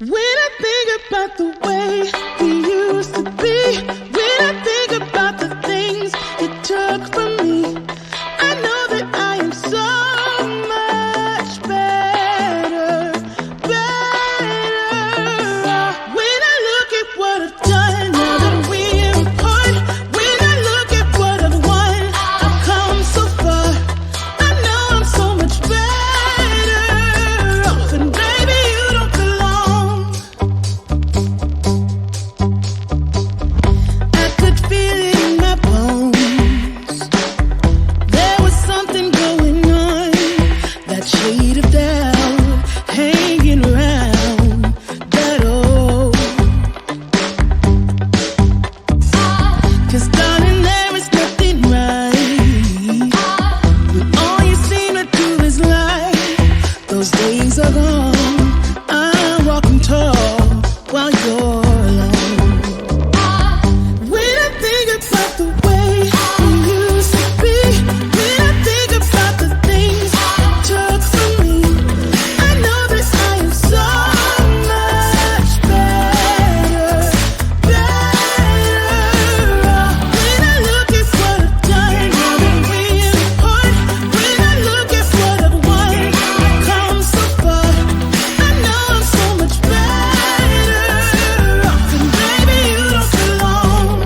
When I think about the way we used to be, when I think about the things you took from me, I know that I am so much better, better. When I look at what I've done, now that we're apart, when I look at what I've won, I've come so far. I know I'm so much better off, and baby, you don't belong. I could feel it in my bones. There was something going on, that shade of doubt hanging around that old. 'Cause darling, there is nothing right when all you seem to do is lie. Those days are gone. I'm walking tall while you're alone. When I think about the way we used to be, when I think about the things you took from me, I know that I am so much better, better. When I look at what I've done, now that we're apart, when I look at what I've won, I've come so far. I know I'm so much better off, and baby, you don't belong.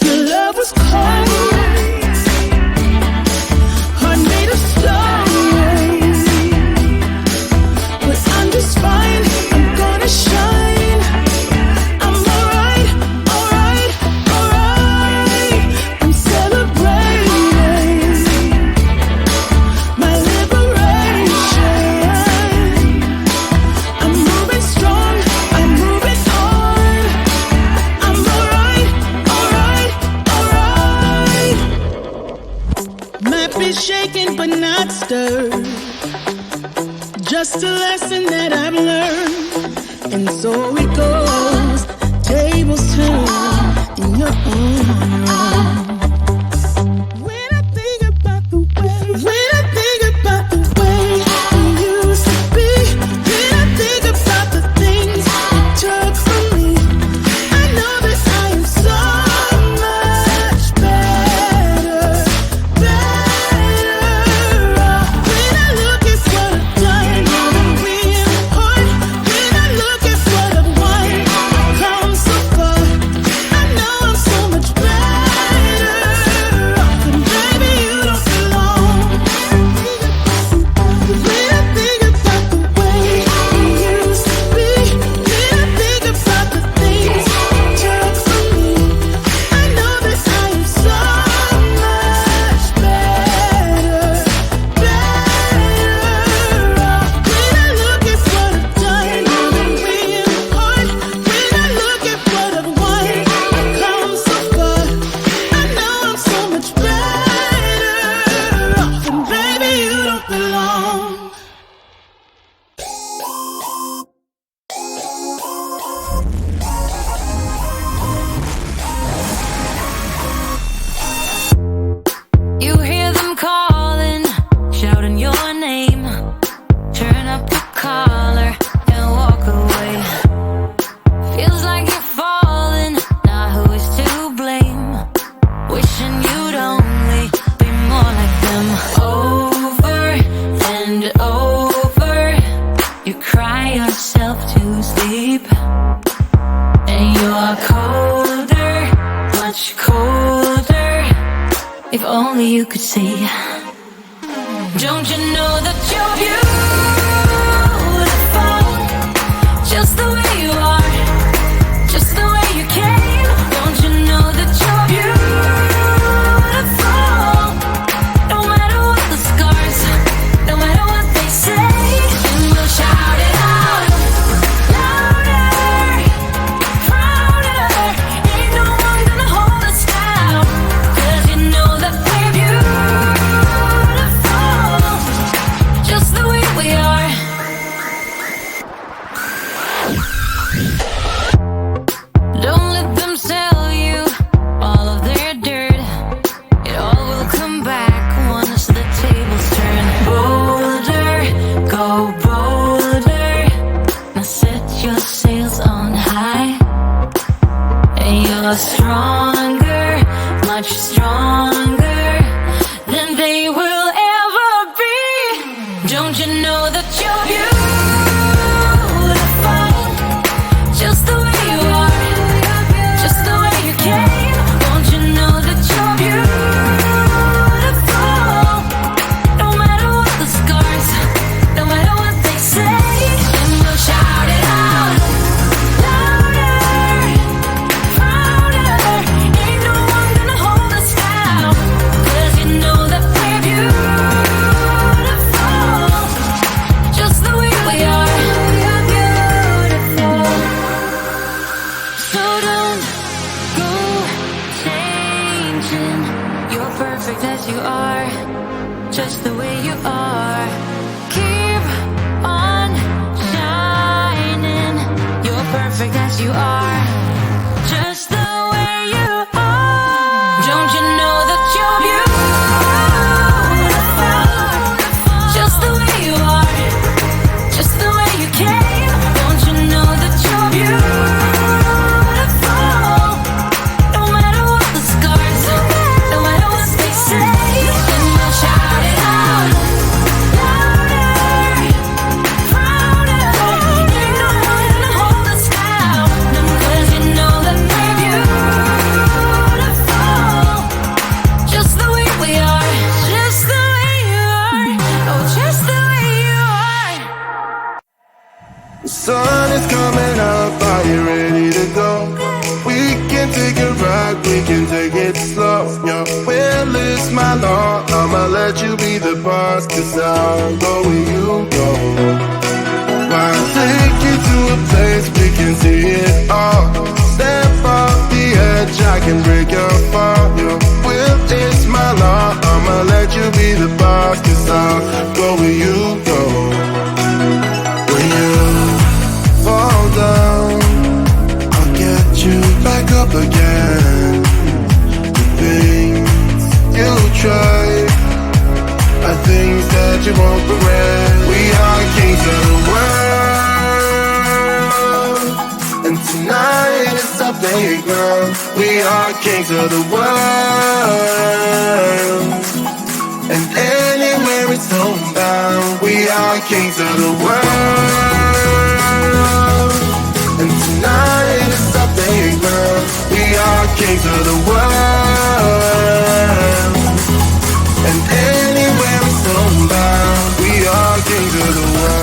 Your love was cold, heart made of stone, but I'm just fine. I'm gonna shine. I'm alright, alright, alright. I'm celebrating my liberation. I'm moving strong, I'm moving on. I'm alright, alright, alright. Might be shaken but not stirred, just a lesson that I've learned. And so it goes, tables turn in your own. When I think about the way, when I think about the way we used to be, when I think about the things you took from me, I know that I am so much better, better. When I look at what I've done, now that we're apart, when I look at what I've won, I've come so far. I know I'm so much better off, and baby, you don't belong. When I think about the way we used to be, when I think about the things you took from me, I know that I am so much better, better off. When I look at what I've done, now that we're apart, when I look at what I've won, I've come so far. I know I'm so much better off, and baby, you don't belong. You hear them calling, shouting your name. Turn up the collar and walk away. Feels like you're falling, now who is to blame? Wishing you'd only be more like them. Over and over, you cry yourself to sleep. And you are colder, much colder. If only you could see. Don't you know that you're beautiful, just the way you are, just the way you came? Don't you know that you're beautiful, no matter what the scars, no matter what they say? And we'll shout it out, louder, prouder. Ain't no one gonna hold us down, 'cause you know that we're beautiful, just the way are stronger, much stronger than they will ever be. Don't you know that you're beautiful, just the way you are, just the way you came. Don't you know that you're beautiful, no matter what the scars, no matter what they say. And we'll shout it out louder, prouder. Ain't no one gonna hold us down, 'cause you know that we're beautiful, just the way we are. We're beautiful. So don't go changing. You're perfect as you are, just the way you are. Keep on shining. You're perfect as you are, just the way you are. Don't you know that you're beautiful, just the way you are, just the way you came. Don't you know that you're beautiful, no matter what the scars, no matter what they say. And we'll shout it out louder, prouder. Ain't no one gonna hold us down, 'cause you know that we're beautiful, just the way we are, just the way you are, oh, just the way you are. The sun is coming up, are you ready to go? We can take a ride, we can take it slow. Yo, well, it's my law, I'ma let you be the boss, 'cause I'll go where you go. I'll take you to a place we can see it all. Step off the edge, I can break your fall. Yo, well, it's my law, I'ma let you be the boss, 'cause I'll go where you go. When you fall down, I'll get you back up again. The things you try are things that you won't regret. We are kings of the world, and tonight is our playground. We are kings of the world, and anywhere it's homebound. We are kings of the world, and tonight is our playground. We are kings of the world, and anywhere it's homebound. We are kings of the world.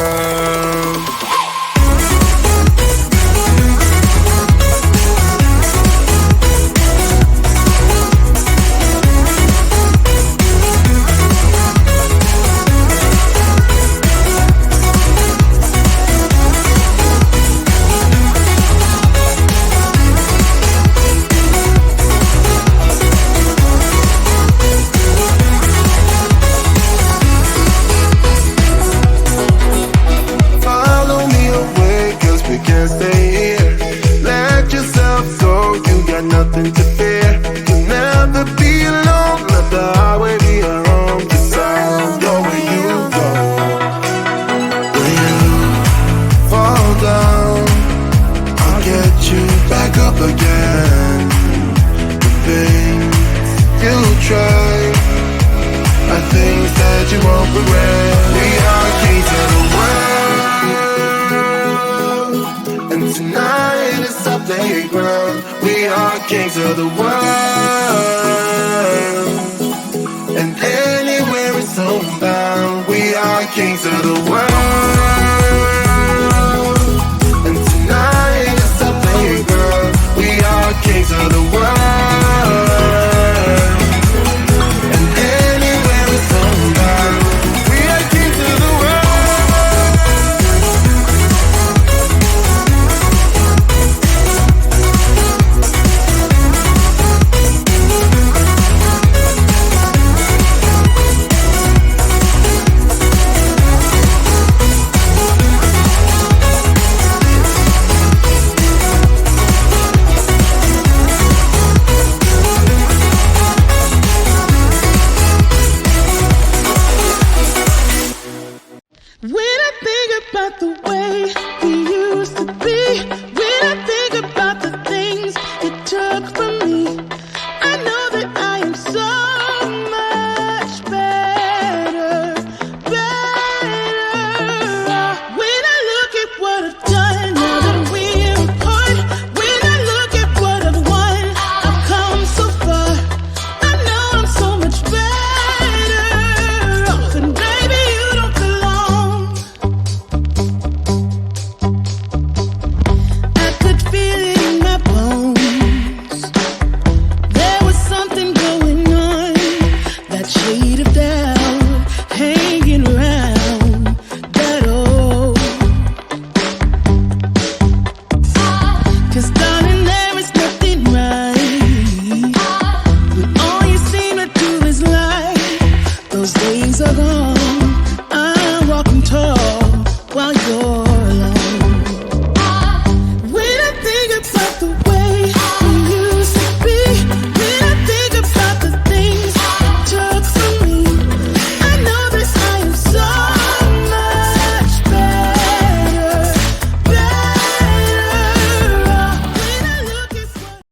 Follow me away, 'cause we can't stay here. Let yourself go, you got nothing to fear. You'll never be alone, let the highway be your home, 'cause I'll go where you go. When you fall down, I'll get you back up again. The things you try are things that you won't regret. We are kings of the world, and tonight is our playground. We are kings of the world, and anywhere it's homebound. We are kings of the world, and tonight is our playground. We are kings of the world, and anywhere it's homebound. We are kings of the world. When I think about the way